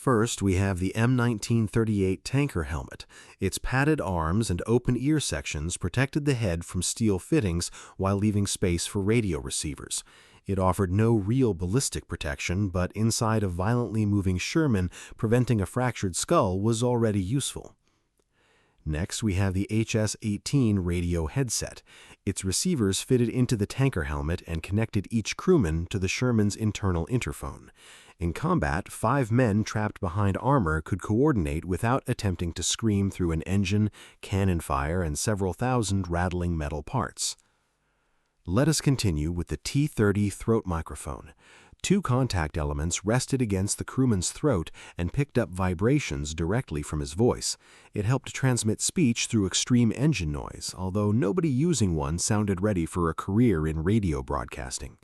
First, we have the M1938 tanker helmet. Its padded arms and open ear sections protected the head from steel fittings while leaving space for radio receivers. It offered no real ballistic protection, but inside a violently moving Sherman, preventing a fractured skull was already useful. Next, we have the HS-18 radio headset. Its receivers fitted into the tanker helmet and connected each crewman to the Sherman's internal interphone. In combat, 5 men trapped behind armor could coordinate without attempting to scream through an engine, cannon fire, and several thousand rattling metal parts. Let us continue with the T-30 throat microphone. 2 contact elements rested against the crewman's throat and picked up vibrations directly from his voice. It helped transmit speech through extreme engine noise, although nobody using one sounded ready for a career in radio broadcasting.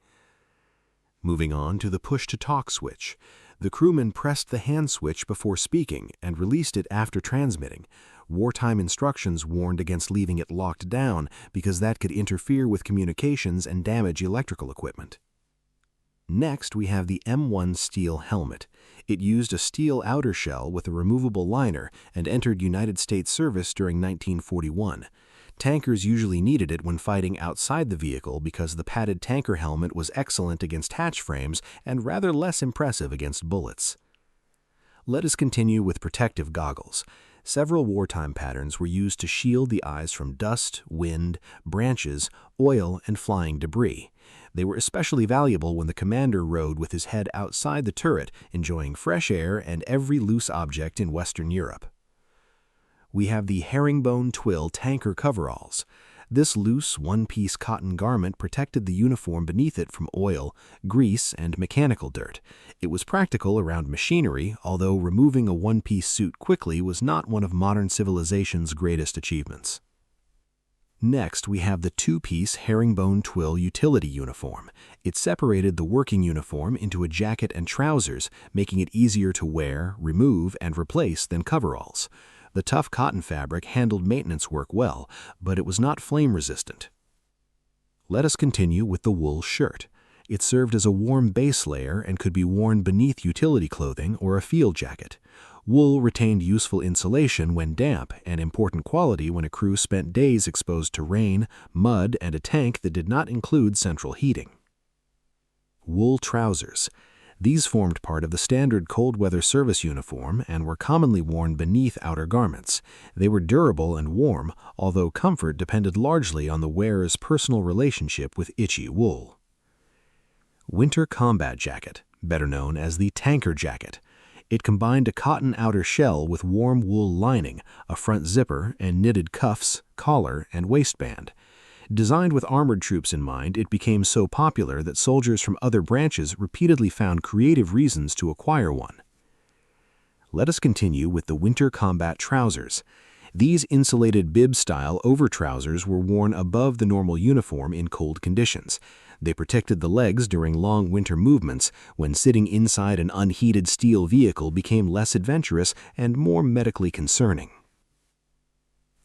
Moving on to the push-to-talk switch. The crewman pressed the hand switch before speaking and released it after transmitting. Wartime instructions warned against leaving it locked down because that could interfere with communications and damage electrical equipment. Next, we have the M1 steel helmet. It used a steel outer shell with a removable liner and entered United States service during 1941. Tankers usually needed it when fighting outside the vehicle because the padded tanker helmet was excellent against hatch frames and rather less impressive against bullets. Let us continue with protective goggles. Several wartime patterns were used to shield the eyes from dust, wind, branches, oil, and flying debris. They were especially valuable when the commander rode with his head outside the turret, enjoying fresh air and every loose object in Western Europe. We have the herringbone twill tanker coveralls. This loose, one-piece cotton garment protected the uniform beneath it from oil, grease, and mechanical dirt. It was practical around machinery, although removing a one-piece suit quickly was not one of modern civilization's greatest achievements. Next, we have the 2-piece herringbone twill utility uniform. It separated the working uniform into a jacket and trousers, making it easier to wear, remove, and replace than coveralls. The tough cotton fabric handled maintenance work well, but it was not flame-resistant. Let us continue with the wool shirt. It served as a warm base layer and could be worn beneath utility clothing or a field jacket. Wool retained useful insulation when damp, an important quality when a crew spent days exposed to rain, mud, and a tank that did not include central heating. Wool trousers. These formed part of the standard cold weather service uniform and were commonly worn beneath outer garments. They were durable and warm, although comfort depended largely on the wearer's personal relationship with itchy wool. Winter combat jacket, better known as the tanker jacket. It combined a cotton outer shell with warm wool lining, a front zipper, and knitted cuffs, collar, and waistband. Designed with armored troops in mind, it became so popular that soldiers from other branches repeatedly found creative reasons to acquire one. Let us continue with the winter combat trousers. These insulated bib-style over-trousers were worn above the normal uniform in cold conditions. They protected the legs during long winter movements when sitting inside an unheated steel vehicle became less adventurous and more medically concerning.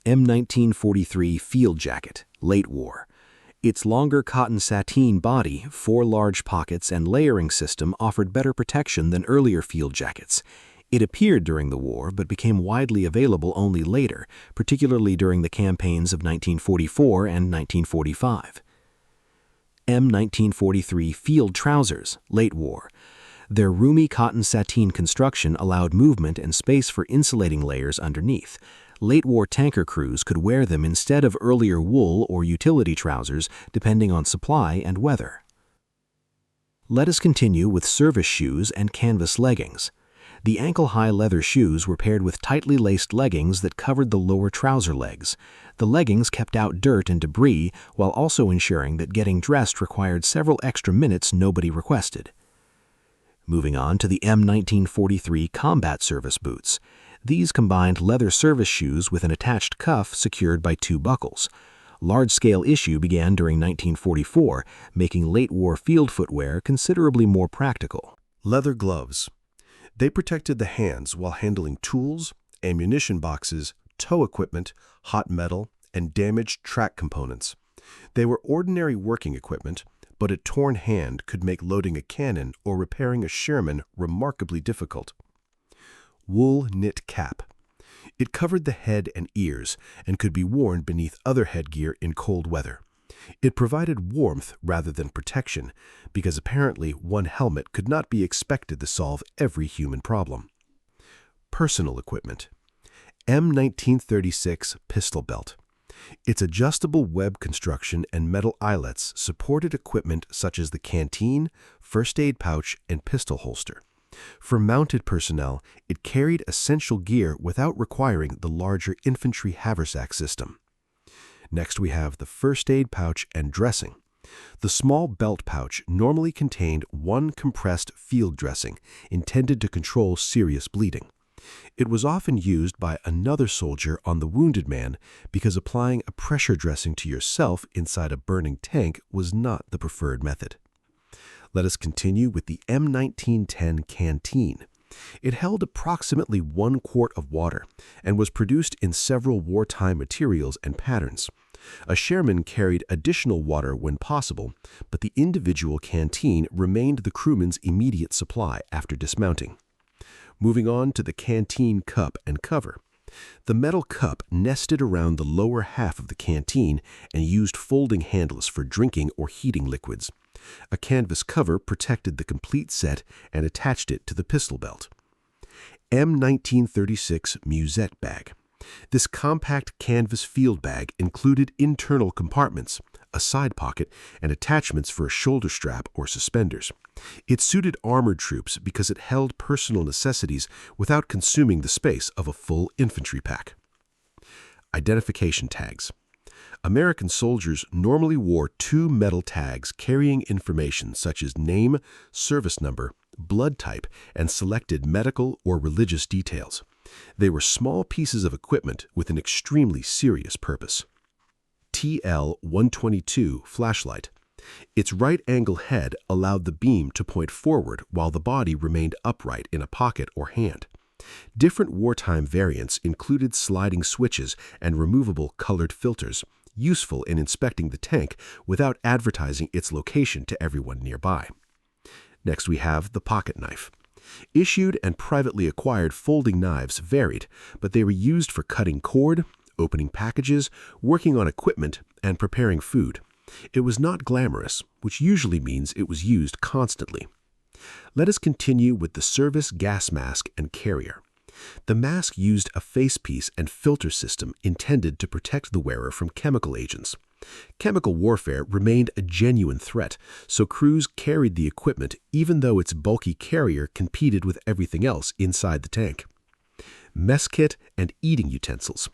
M1943 field jacket, late war. Its longer cotton sateen body, 4 large pockets, and layering system offered better protection than earlier field jackets. It appeared during the war but became widely available only later, particularly during the campaigns of 1944 and 1945. M1943 field trousers, late war. Their roomy cotton sateen construction allowed movement and space for insulating layers underneath. Late-war tanker crews could wear them instead of earlier wool or utility trousers, depending on supply and weather. Let us continue with service shoes and canvas leggings. The ankle-high leather shoes were paired with tightly laced leggings that covered the lower trouser legs. The leggings kept out dirt and debris while also ensuring that getting dressed required several extra minutes nobody requested. Moving on to the M1943 combat service boots. These combined leather service shoes with an attached cuff secured by 2 buckles. Large-scale issue began during 1944, making late-war field footwear considerably more practical. Leather gloves. They protected the hands while handling tools, ammunition boxes, tow equipment, hot metal, and damaged track components. They were ordinary working equipment, but a torn hand could make loading a cannon or repairing a Sherman remarkably difficult. wool knit cap. It covered the head and ears and could be worn beneath other headgear in cold weather. It provided warmth rather than protection, because apparently one helmet could not be expected to solve every human problem. Personal equipment. M1936 pistol belt. Its adjustable web construction and metal eyelets supported equipment such as the canteen, first aid pouch, and pistol holster. For mounted personnel, it carried essential gear without requiring the larger infantry haversack system. Next we have the first aid pouch and dressing. The small belt pouch normally contained one compressed field dressing intended to control serious bleeding. It was often used by another soldier on the wounded man because applying a pressure dressing to yourself inside a burning tank was not the preferred method. Let us continue with the M1910 canteen. It held approximately 1 quart of water and was produced in several wartime materials and patterns. A Sherman carried additional water when possible, but the individual canteen remained the crewman's immediate supply after dismounting. Moving on to the canteen cup and cover. The metal cup nested around the lower half of the canteen and used folding handles for drinking or heating liquids. A canvas cover protected the complete set and attached it to the pistol belt. M1936 musette bag. This compact canvas field bag included internal compartments, a side pocket, and attachments for a shoulder strap or suspenders. It suited armored troops because it held personal necessities without consuming the space of a full infantry pack. Identification tags. American soldiers normally wore 2 metal tags carrying information such as name, service number, blood type, and selected medical or religious details. They were small pieces of equipment with an extremely serious purpose. TL-122 flashlight. Its right-angle head allowed the beam to point forward while the body remained upright in a pocket or hand. Different wartime variants included sliding switches and removable colored filters, useful in inspecting the tank without advertising its location to everyone nearby. Next we have the pocket knife. Issued and privately acquired folding knives varied, but they were used for cutting cord, opening packages, working on equipment, and preparing food. It was not glamorous, which usually means it was used constantly. Let us continue with the service gas mask and carrier. The mask used a facepiece and filter system intended to protect the wearer from chemical agents. Chemical warfare remained a genuine threat, so crews carried the equipment even though its bulky carrier competed with everything else inside the tank. Mess kit and eating utensils.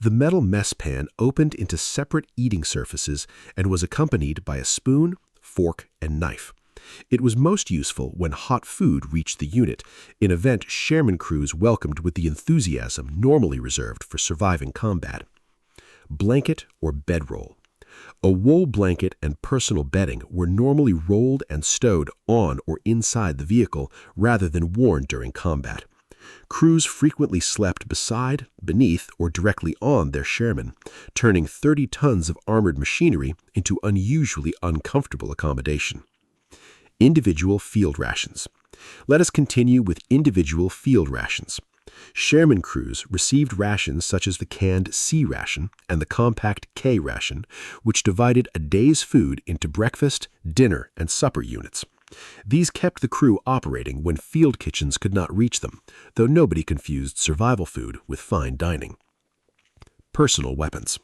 The metal mess pan opened into separate eating surfaces and was accompanied by a spoon, fork, and knife. It was most useful when hot food reached the unit, an event Sherman crews welcomed with the enthusiasm normally reserved for surviving combat. Blanket or bedroll. A wool blanket and personal bedding were normally rolled and stowed on or inside the vehicle rather than worn during combat. Crews frequently slept beside, beneath, or directly on their Sherman, turning 30 tons of armored machinery into unusually uncomfortable accommodation. Individual field rations. Let us continue with individual field rations. Sherman crews received rations such as the canned C ration and the compact K ration, which divided a day's food into breakfast, dinner, and supper units. These kept the crew operating when field kitchens could not reach them, though nobody confused survival food with fine dining. Personal weapons.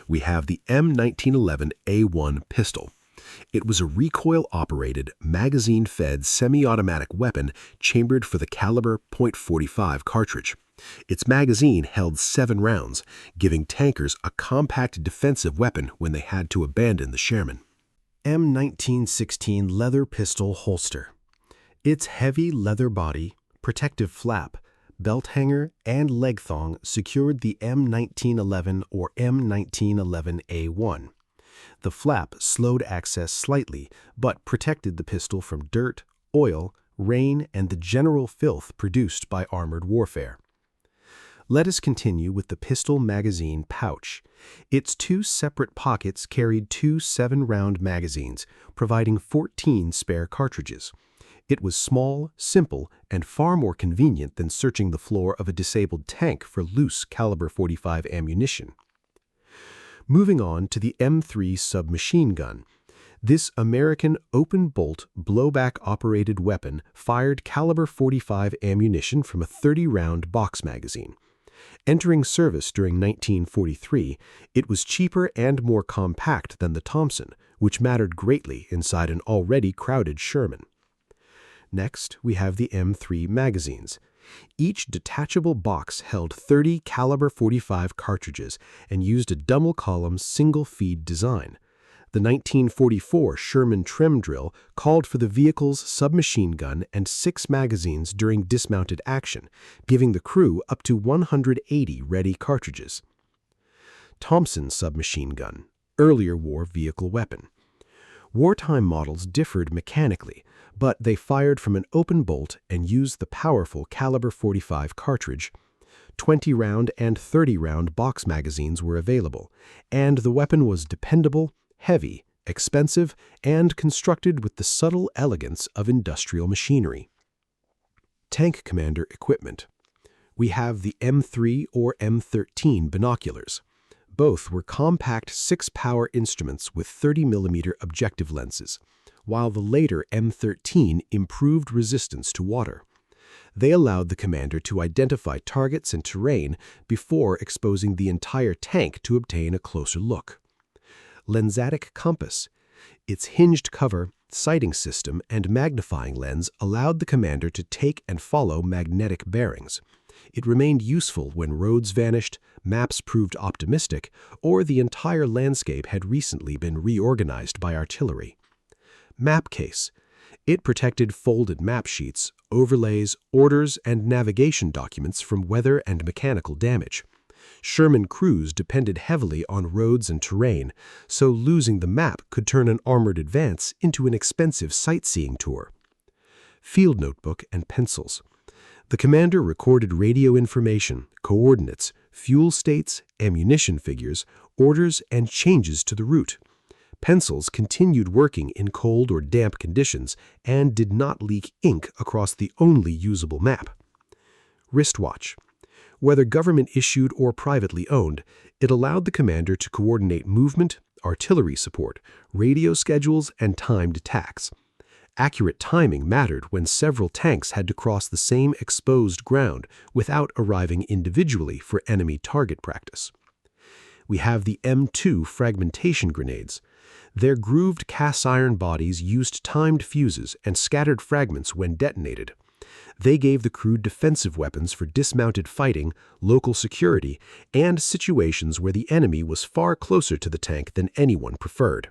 We have the M1911A1 pistol. It was a recoil-operated, magazine-fed semi-automatic weapon chambered for the caliber .45 cartridge. Its magazine held 7 rounds, giving tankers a compact defensive weapon when they had to abandon the Sherman. M1916 leather pistol holster. Its heavy leather body, protective flap, belt hanger, and leg thong secured the M1911 or M1911A1. The flap slowed access slightly, but protected the pistol from dirt, oil, rain, and the general filth produced by armored warfare. Let us continue with the pistol magazine pouch. Its 2 separate pockets carried 2 7-round magazines, providing 14 spare cartridges. It was small, simple, and far more convenient than searching the floor of a disabled tank for loose caliber .45 ammunition. Moving on to the M3 submachine gun. This American open-bolt, blowback-operated weapon fired caliber .45 ammunition from a 30-round box magazine. Entering service during 1943, it was cheaper and more compact than the Thompson, which mattered greatly inside an already crowded Sherman. Next, we have the M3 magazines. Each detachable box held 30 caliber .45 cartridges and used a double-column single-feed design. The 1944 Sherman trim drill called for the vehicle's submachine gun and 6 magazines during dismounted action, giving the crew up to 180 ready cartridges. Thompson submachine gun, earlier war vehicle weapon. Wartime models differed mechanically, but they fired from an open bolt and used the powerful caliber .45 cartridge. 20-round and 30-round box magazines were available, and the weapon was dependable, heavy, expensive, and constructed with the subtle elegance of industrial machinery. Tank commander equipment. We have the M3 or M13 binoculars. Both were compact 6-power instruments with 30mm objective lenses, while the later M13 improved resistance to water. They allowed the commander to identify targets and terrain before exposing the entire tank to obtain a closer look. Lensatic compass. Its hinged cover, sighting system, and magnifying lens allowed the commander to take and follow magnetic bearings. It remained useful when roads vanished, maps proved optimistic, or the entire landscape had recently been reorganized by artillery. Map case. It protected folded map sheets, overlays, orders, and navigation documents from weather and mechanical damage. Sherman crews depended heavily on roads and terrain, so losing the map could turn an armored advance into an expensive sightseeing tour. Field notebook and pencils. The commander recorded radio information, coordinates, fuel states, ammunition figures, orders, and changes to the route. Pencils continued working in cold or damp conditions and did not leak ink across the only usable map. Wristwatch. Whether government-issued or privately owned, it allowed the commander to coordinate movement, artillery support, radio schedules, and timed attacks. Accurate timing mattered when several tanks had to cross the same exposed ground without arriving individually for enemy target practice. We have the M2 fragmentation grenades. Their grooved cast-iron bodies used timed fuses and scattered fragments when detonated. They gave the crew defensive weapons for dismounted fighting, local security, and situations where the enemy was far closer to the tank than anyone preferred.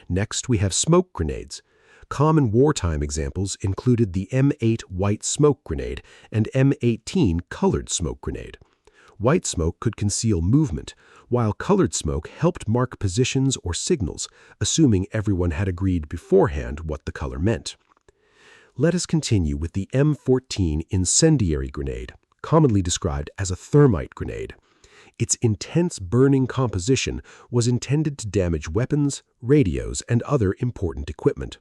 Next, we have smoke grenades. Common wartime examples included the M8 white smoke grenade and M18 colored smoke grenade. White smoke could conceal movement, while colored smoke helped mark positions or signals, assuming everyone had agreed beforehand what the color meant. Let us continue with the M14 incendiary grenade, commonly described as a thermite grenade. Its intense burning composition was intended to damage weapons, radios, and other important equipment.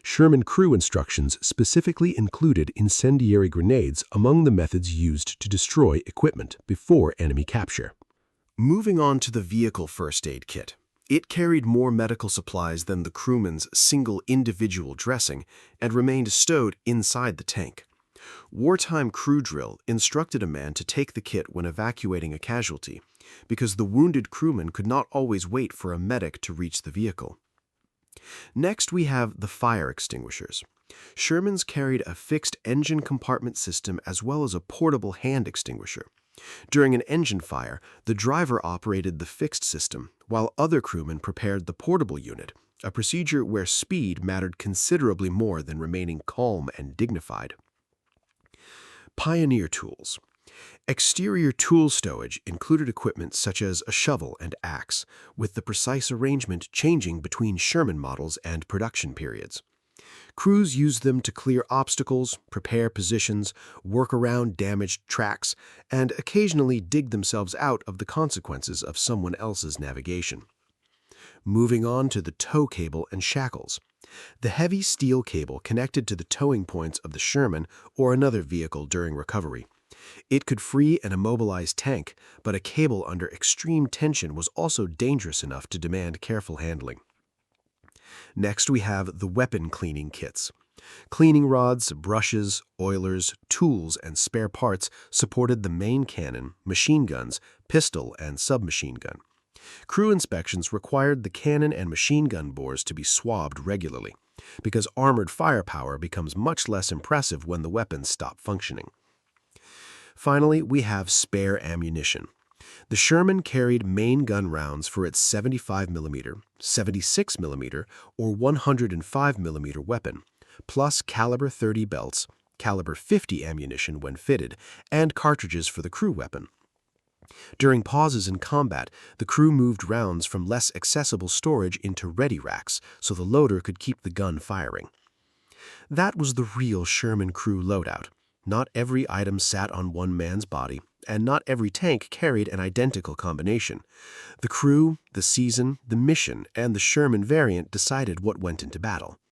Sherman crew instructions specifically included incendiary grenades among the methods used to destroy equipment before enemy capture. Moving on to the vehicle first aid kit. It carried more medical supplies than the crewman's single individual dressing and remained stowed inside the tank. Wartime crew drill instructed a man to take the kit when evacuating a casualty, because the wounded crewman could not always wait for a medic to reach the vehicle. Next, we have the fire extinguishers. Shermans carried a fixed engine compartment system as well as a portable hand extinguisher. During an engine fire, the driver operated the fixed system, while other crewmen prepared the portable unit, a procedure where speed mattered considerably more than remaining calm and dignified. Pioneer tools. Exterior tool stowage included equipment such as a shovel and axe, with the precise arrangement changing between Sherman models and production periods. Crews used them to clear obstacles, prepare positions, work around damaged tracks, and occasionally dig themselves out of the consequences of someone else's navigation. Moving on to the tow cable and shackles. The heavy steel cable connected to the towing points of the Sherman or another vehicle during recovery. It could free an immobilized tank, but a cable under extreme tension was also dangerous enough to demand careful handling. Next, we have the weapon cleaning kits. Cleaning rods, brushes, oilers, tools, and spare parts supported the main cannon, machine guns, pistol, and submachine gun. Crew inspections required the cannon and machine gun bores to be swabbed regularly, because armored firepower becomes much less impressive when the weapons stop functioning. Finally, we have spare ammunition. The Sherman carried main gun rounds for its 75mm, 76mm, or 105mm weapon, plus caliber 30 belts, caliber 50 ammunition when fitted, and cartridges for the crew weapon. During pauses in combat, the crew moved rounds from less accessible storage into ready racks so the loader could keep the gun firing. That was the real Sherman crew loadout. Not every item sat on one man's body, and not every tank carried an identical combination. The crew, the season, the mission, and the Sherman variant decided what went into battle.